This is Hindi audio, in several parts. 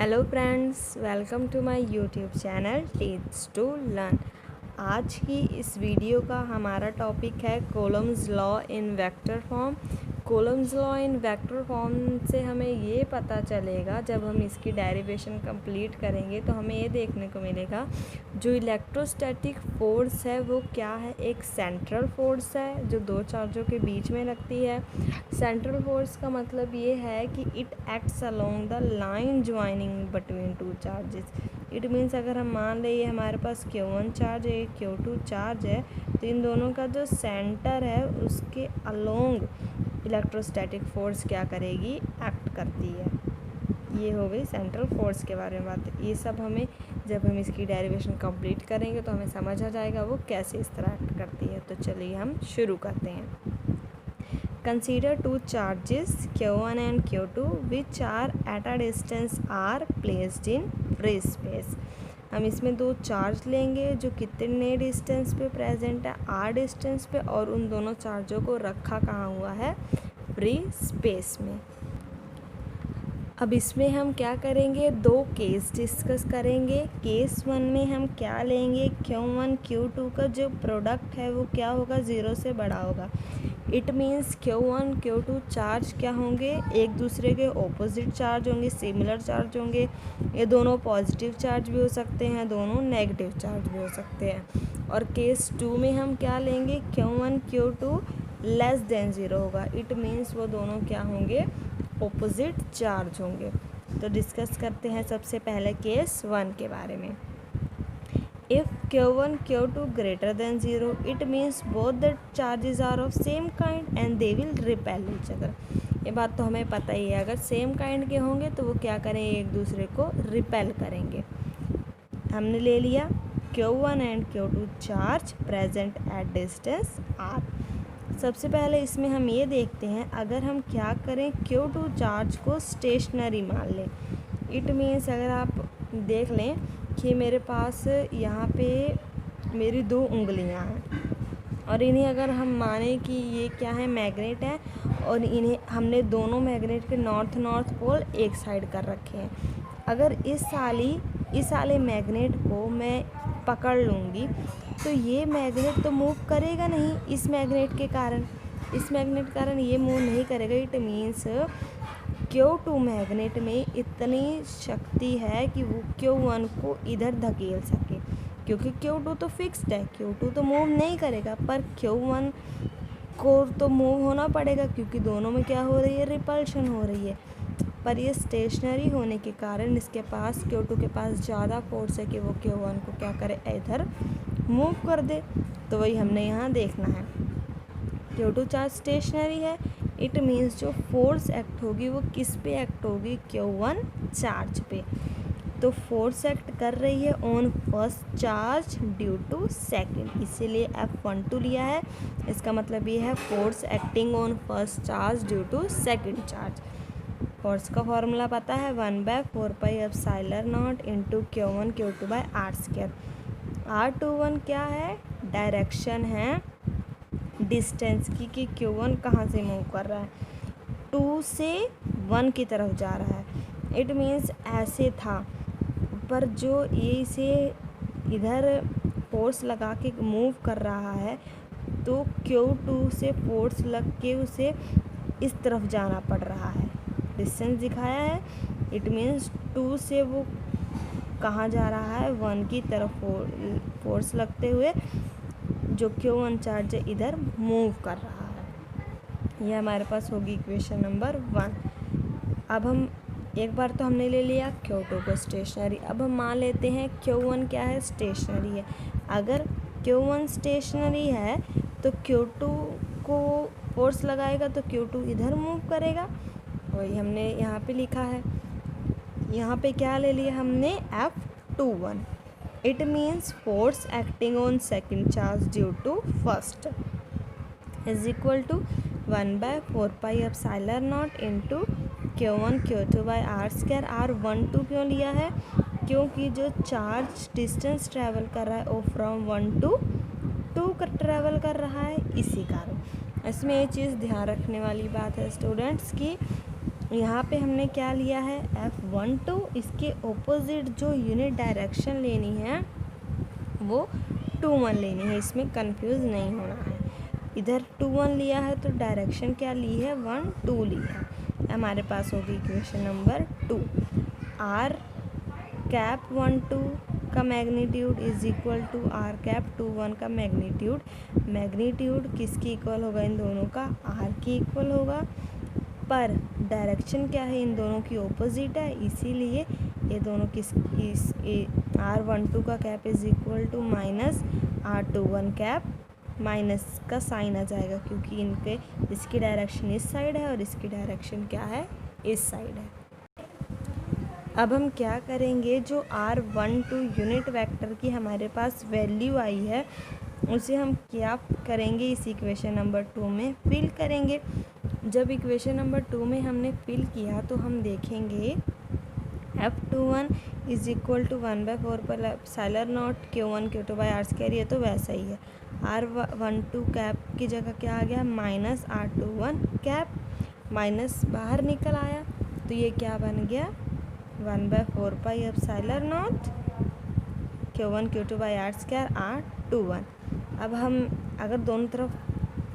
Hello friends, welcome to my YouTube channel teach to learn. आज की इस वीडियो का हमारा टॉपिक है Coulomb's law in vector form. Coulomb's law in vector form से हमें ये पता चलेगा, जब हम इसकी डेरिवेशन कंप्लीट करेंगे तो हमें ये देखने को मिलेगा जो इलेक्ट्रोस्टैटिक फोर्स है वो क्या है। एक सेंट्रल फोर्स है जो दो चार्जों के बीच में लगती है। सेंट्रल फोर्स का मतलब ये है कि it acts along the line joining between two charges. It means अगर हम मान लें हमारे पास Q1 चार्ज है, Q2 चार्ज है, तो इन दोनों का जो सेंटर है उसके अलोंग इलेक्ट्रोस्टैटिक फोर्स क्या करेगी, एक्ट करती है। ये हो गई सेंट्रल फोर्स के बारे में बात। ये सब हमें जब हम इसकी डेरिवेशन कंप्लीट करेंगे तो हमें समझ आ जाएगा वो कैसे इस तरह एक्ट करती है। तो चलिए हम शुरू करते हैं। Consider two charges Q1 and Q2 which are at a distance r placed in free space। हम इसमें दो चार्ज लेंगे जो कितने डिस्टेंस पे प्रेजेंट है, r डिस्टेंस पे, और उन दोनों चार्जों को रखा कहाँ हुआ है, फ्री स्पेस में। अब इसमें हम क्या करेंगे, दो केस डिस्कस करेंगे। केस 1 में हम क्या लेंगे, Q1 Q2 का जो प्रोडक्ट है वो क्या होगा, 0 से बड़ा होगा। It means Q1 Q2 charge क्या होंगे, एक दूसरे के ऑपोजिट चार्ज होंगे, सिमिलर चार्ज होंगे। ये दोनों पॉजिटिव चार्ज भी हो सकते हैं, दोनों नेगेटिव चार्ज भी हो सकते हैं। और केस 2 में हम क्या लेंगे, Q1 Q2 लेस देन 0 होगा। इट मीन्स वो दोनों क्या होंगे, ऑपोजिट चार्ज होंगे। तो डिस्कस करते हैं सबसे पहले केस 1 के बारे में। If Q1 Q2 greater than 0, it means both the charges are of same kind and they will repel each other। ये बात तो हमें पता ही है, अगर सेम काइंड के होंगे तो वो क्या करेंगे, एक दूसरे को रिपेल करेंगे। हमने ले लिया Q1 and Q2 charge present at distance r। सबसे पहले इसमें हम ये देखते हैं, अगर हम क्या करें, Q2 चार्ज को स्टेशनरी मान लें। इट मीन्स अगर आप देख लें कि मेरे पास यहाँ पे मेरी दो उंगलियाँ हैं और इन्हें अगर हम माने कि ये क्या है, मैग्नेट है, और इन्हें हमने दोनों मैग्नेट के नॉर्थ पोल एक साइड कर रखे हैं। अगर इस वाले मैग्नेट को मैं पकड़ लूँगी तो ये मैग्नेट तो मूव करेगा नहीं, इस मैग्नेट के कारण ये मूव नहीं करेगा। इट मीन्स Q2 मैग्नेट में इतनी शक्ति है कि वो Q1 को इधर धकेल सके, क्योंकि Q2 तो फिक्स्ड है, Q2 तो मूव नहीं करेगा, पर Q1 को तो मूव होना पड़ेगा क्योंकि दोनों में क्या हो रही है, रिपल्शन हो रही है। पर ये स्टेशनरी होने के कारण इसके पास, Q2 के पास ज़्यादा फोर्स है कि वो Q1 को क्या करे, इधर मूव कर दे। तो वही हमने यहाँ देखना है। Q2 चार्ज स्टेशनरी है, इट मीन्स जो फोर्स एक्ट होगी वो किस पे एक्ट होगी, Q1 चार्ज पे। तो फोर्स एक्ट कर रही है on first charge due to second, इसीलिए F12 लिया है। इसका मतलब ये है force acting on first charge due to second charge. Force का फॉर्मूला पता है, 1/4πε0 into Q1 Q2 bye r²। r21 क्या है, डायरेक्शन है डिस्टेंस की कि Q1 कहाँ से मूव कर रहा है, 2 से 1 की तरफ जा रहा है। इट मीन्स ऐसे था, पर जो ये इसे इधर फोर्स लगा के मूव कर रहा है तो Q2 से फोर्स लग के उसे इस तरफ जाना पड़ रहा है। डिस्टेंस दिखाया है, इट मीन्स 2 से वो कहाँ जा रहा है, 1 की तरफ फोर्स लगते हुए जो Q1 चार्ज इधर मूव कर रहा है। यह हमारे पास होगी इक्वेशन नंबर 1। अब हम एक बार तो हमने ले लिया Q2 को स्टेशनरी। अब हम मान लेते हैं Q1 क्या है, स्टेशनरी है। अगर Q1 स्टेशनरी है तो Q2 को फोर्स लगाएगा तो Q2 इधर मूव करेगा, वही हमने यहाँ पे लिखा है। यहाँ पे क्या ले लिया हमने, F21। It means force acting on second charge due to first is equal to 1/4πε0 into Q1 Q2 by r²। r12 क्यों लिया है, क्योंकि जो चार्ज डिस्टेंस ट्रैवल कर रहा है वो फ्रॉम 1 to 2 का ट्रैवल कर रहा है, इसी कारण। इसमें ये चीज़ ध्यान रखने वाली बात है स्टूडेंट्स की यहाँ पे हमने क्या लिया है F12, इसके ऑपोजिट जो यूनिट डायरेक्शन लेनी है वो 2-1 लेनी है, इसमें कंफ्यूज नहीं होना है। इधर 2-1 लिया है तो डायरेक्शन क्या ली है 1-2 ली है। हमारे पास होगी इक्वेशन नंबर 2, आर कैप 1-2 का magnitude is equal to R cap 2-1 का मैग्नीट्यूड। मैग्नीट्यूड किसकी इक्वल होगा, इन दोनों का आर की इक्वल होगा, पर डायरेक्शन क्या है इन दोनों की ऑपोजिट है, इसीलिए ये दोनों R12 का cap is equal to minus R21 cap, minus का साइन आ जाएगा क्योंकि इनके इसकी डायरेक्शन इस साइड है और इसकी डायरेक्शन क्या है इस साइड है। अब हम क्या करेंगे, जो R12 यूनिट वेक्टर की हमारे पास वैल्यू आई है उसे हम क्या करेंगे, इस इक्वेशन नंबर 2 में फिल करेंगे। जब इक्वेशन नंबर 2 में हमने फिल किया तो हम देखेंगे F21 इज इक्वल टू 1/4 पर epsilon nought Q1 Q2 by R square, ये तो वैसा ही है। R12 कैप की जगह क्या आ गया माइनस R21 कैप, माइनस बाहर निकल आया तो ये क्या बन गया 1/4 pi epsilon nought Q1 Q2 by R square R21। अब हम अगर दोनों तरफ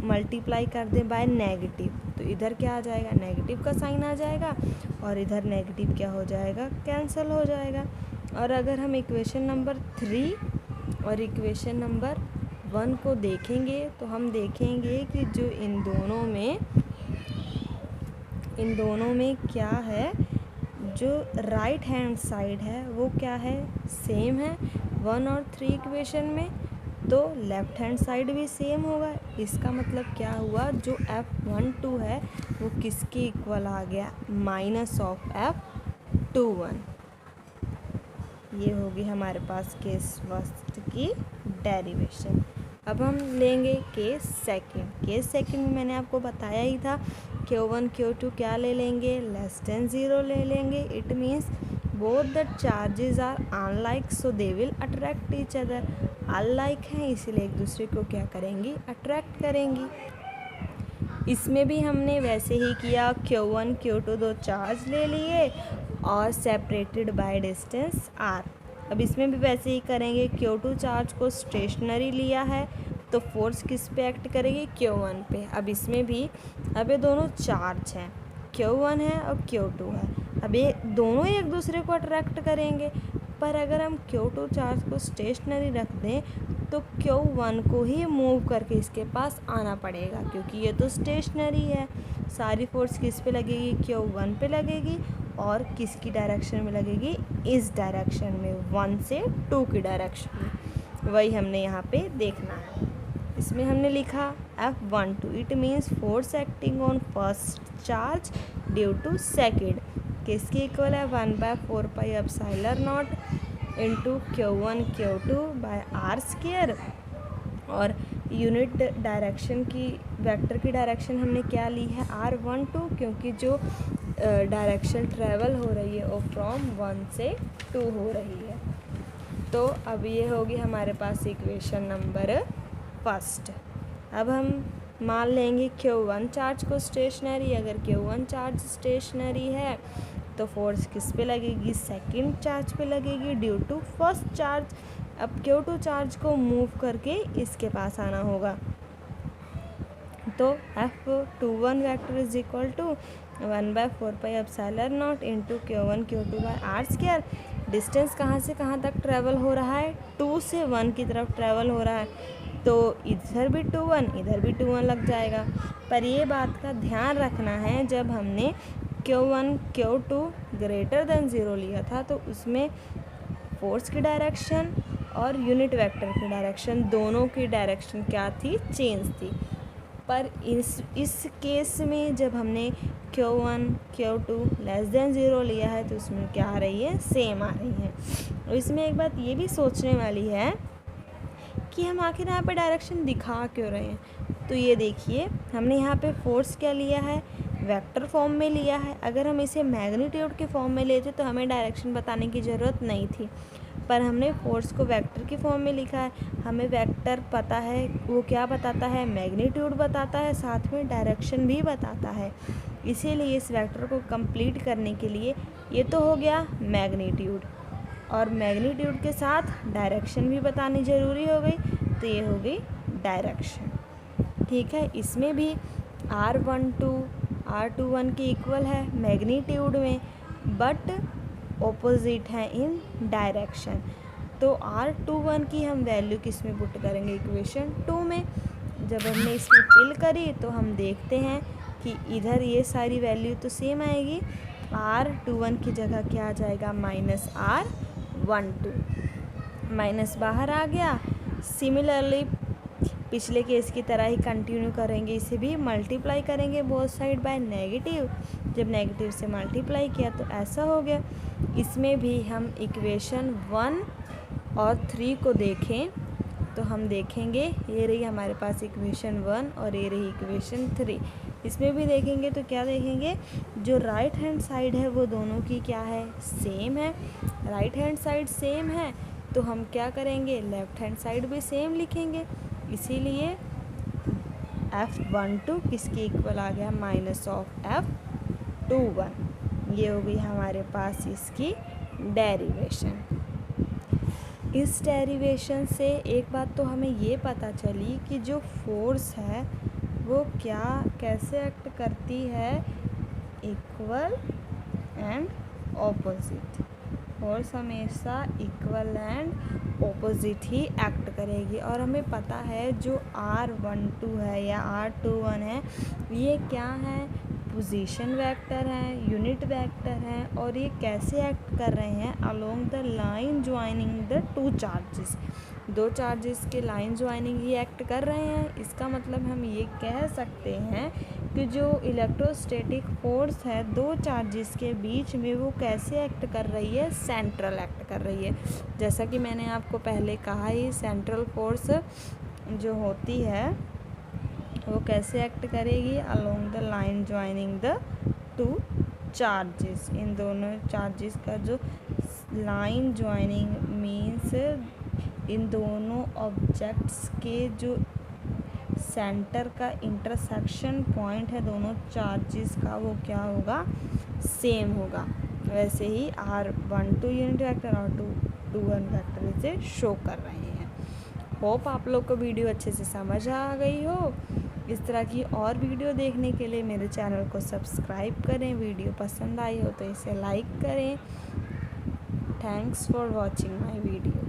मल्टीप्लाई कर दें बाय नेगेटिव तो इधर क्या आ जाएगा, नेगेटिव का साइन आ जाएगा और इधर नेगेटिव क्या हो जाएगा, कैंसिल हो जाएगा। और अगर हम इक्वेशन नंबर 3 और इक्वेशन नंबर 1 को देखेंगे तो हम देखेंगे कि जो इन दोनों में क्या है, जो राइट हैंड साइड है वो क्या है सेम है 1 और 3 इक्वेशन में, तो लेफ़्ट हैंड साइड भी सेम होगा। इसका मतलब क्या हुआ, जो F12 है वो किसके इक्वल आ गया, माइनस ऑफ F21। ये होगी हमारे पास केस फर्स्ट की डेरिवेशन। अब हम लेंगे केस सेकंड। केस सेकंड में मैंने आपको बताया ही था Q1 Q2 क्या ले लेंगे, लेस देन 0 ले लेंगे। It means both the charges are unlike so they will attract each other. Unlike हैं इसीलिए एक दूसरे को क्या करेंगी, अट्रैक्ट करेंगी। इसमें भी हमने वैसे ही किया, Q1 Q2 दो चार्ज ले लिए और सेपरेटेड बाय डिस्टेंस r। अब इसमें भी वैसे ही करेंगे, Q2 चार्ज को स्टेशनरी लिया है तो फोर्स किस पे एक्ट करेगी, Q1 पे। अब इसमें भी अब ये दोनों चार्ज हैं, Q1 है और Q2 है, अब ये दोनों ही एक दूसरे को अट्रैक्ट करेंगे। पर अगर हम Q2 चार्ज को स्टेशनरी रख दें तो Q1 को ही मूव करके इसके पास आना पड़ेगा क्योंकि ये तो स्टेशनरी है। सारी फोर्स किस पे लगेगी, Q1 पे लगेगी और किसकी डायरेक्शन में लगेगी, इस डायरेक्शन में 1 से 2 की डायरेक्शन में। वही हमने यहाँ पे देखना है। इसमें हमने लिखा F12, it means force acting on first charge due to second, किसकी इक्वल है 1/4 pi epsilon nought into Q1 Q2 by R square. और यूनिट डायरेक्शन की वेक्टर की डायरेक्शन हमने क्या ली है R12, क्योंकि जो डायरेक्शन ट्रेवल हो रही है वो फ्रॉम 1 से 2 हो रही है। तो अब ये होगी हमारे पास इक्वेशन नंबर फर्स्ट। अब हम मान लेंगे Q1 चार्ज को स्टेशनरी। अगर Q1 चार्ज स्टेशनरी है तो फोर्स किस पे लगेगी, सेकंड चार्ज पे लगेगी ड्यू टू फर्स्ट चार्ज। अब Q2 चार्ज को मूव करके इसके पास आना होगा तो F21 vector is equal to 1/4 pi epsilon nought into Q1 Q2 by R square. Distance कहाँ से कहाँ तक ट्रेवल हो रहा है, 2 से 1 की तरफ ट्रेवल हो रहा है, तो इधर भी 2-1 इधर भी 2-1 लग जाएगा। पर ये बात का ध्यान रखना है, जब हमने Q1 Q2 ग्रेटर देन 0 लिया था तो उसमें फोर्स की डायरेक्शन और यूनिट वेक्टर की डायरेक्शन दोनों की डायरेक्शन क्या थी, चेंज थी। पर इस केस में जब हमने Q1 Q2 लेस देन 0 लिया है तो उसमें क्या आ रही है, सेम आ रही है। और इसमें एक बात ये भी सोचने वाली है कि हम आखिर यहाँ पे डायरेक्शन दिखा क्यों रहे हैं। तो ये देखिए, हमने यहाँ पे फोर्स क्या लिया है, वेक्टर फॉर्म में लिया है। अगर हम इसे मैग्नीट्यूड के फॉर्म में लेते तो हमें डायरेक्शन बताने की ज़रूरत नहीं थी, पर हमने फोर्स को वेक्टर की फॉर्म में लिखा है। हमें वेक्टर पता है वो क्या बताता है, मैग्नीट्यूड बताता है, साथ में डायरेक्शन भी बताता है। इसीलिए इस वेक्टर को कंप्लीट करने के लिए ये तो हो गया मैग्नीट्यूड, और मैग्नीट्यूड के साथ डायरेक्शन भी बतानी ज़रूरी हो गई, तो ये हो गई डायरेक्शन। ठीक है, इसमें भी R12 के इक्वल है मैग्नीट्यूड में, बट ऑपोजिट है इन डायरेक्शन। तो R21 की हम वैल्यू किस में पुट करेंगे, इक्वेशन 2 में। जब हमने इसमें फिल करी तो हम देखते हैं कि इधर ये सारी वैल्यू तो सेम आएगी। R21 की जगह क्या आ जाएगा, -R12, माइनस बाहर आ गया। सिमिलरली पिछले केस की तरह ही कंटिन्यू करेंगे, इसे भी मल्टीप्लाई करेंगे बोथ साइड बाय नेगेटिव। जब नेगेटिव से मल्टीप्लाई किया तो ऐसा हो गया। इसमें भी हम इक्वेशन 1 और 3 को देखें तो हम देखेंगे, ये रही हमारे पास इक्वेशन 1 और ये रही इक्वेशन 3। इसमें भी देखेंगे तो क्या देखेंगे, जो राइट हैंड साइड है वो दोनों की क्या है, सेम है। राइट हैंड साइड सेम है तो हम क्या करेंगे, लेफ्ट हैंड साइड भी सेम लिखेंगे। इसीलिए F12 किसके इक्वल आ गया, -F21। ये हो गई हमारे पास इसकी डेरिवेशन। इस डेरिवेशन से एक बात तो हमें ये पता चली कि जो फोर्स है वो कैसे एक्ट करती है, इक्वल एंड ऑपोजिट। फोर्स हमेशा equal and opposite he act करेगी। और हमें पता है जो R12 है या R21 है, ये क्या है, पोजीशन वेक्टर है, यूनिट वेक्टर है, और ये कैसे एक्ट कर रहे हैं, along the line joining the two charges. दो चार्जेस के लाइन ज्वाइनिंग ही एक्ट कर रहे हैं। इसका मतलब हम ये कह सकते हैं कि जो इलेक्ट्रोस्टैटिक फोर्स है दो चार्जेस के बीच में, वो कैसे एक्ट कर रही है, सेंट्रल एक्ट कर रही है। जैसा कि मैंने आपको पहले कहा ही, सेंट्रल फोर्स जो होती है वो कैसे एक्ट करेगी, along the line joining the two charges. इन दोनों चार्जेस का जो लाइन ज्वाइनिंग मीन्स इन दोनों ऑब्जेक्ट्स के जो सेंटर का इंटरसेक्शन पॉइंट है दोनों चार्जेस का, वो क्या होगा, सेम होगा। वैसे ही R12 यूनिट वेक्टर और R21 वेक्टर इसे शो कर रहे हैं। होप आप लोग को वीडियो अच्छे से समझ आ गई हो। इस तरह की और वीडियो देखने के लिए मेरे चैनल को सब्सक्राइब करें। वीडियो पसंद आई हो तो इसे लाइक करें। Thanks for watching my video.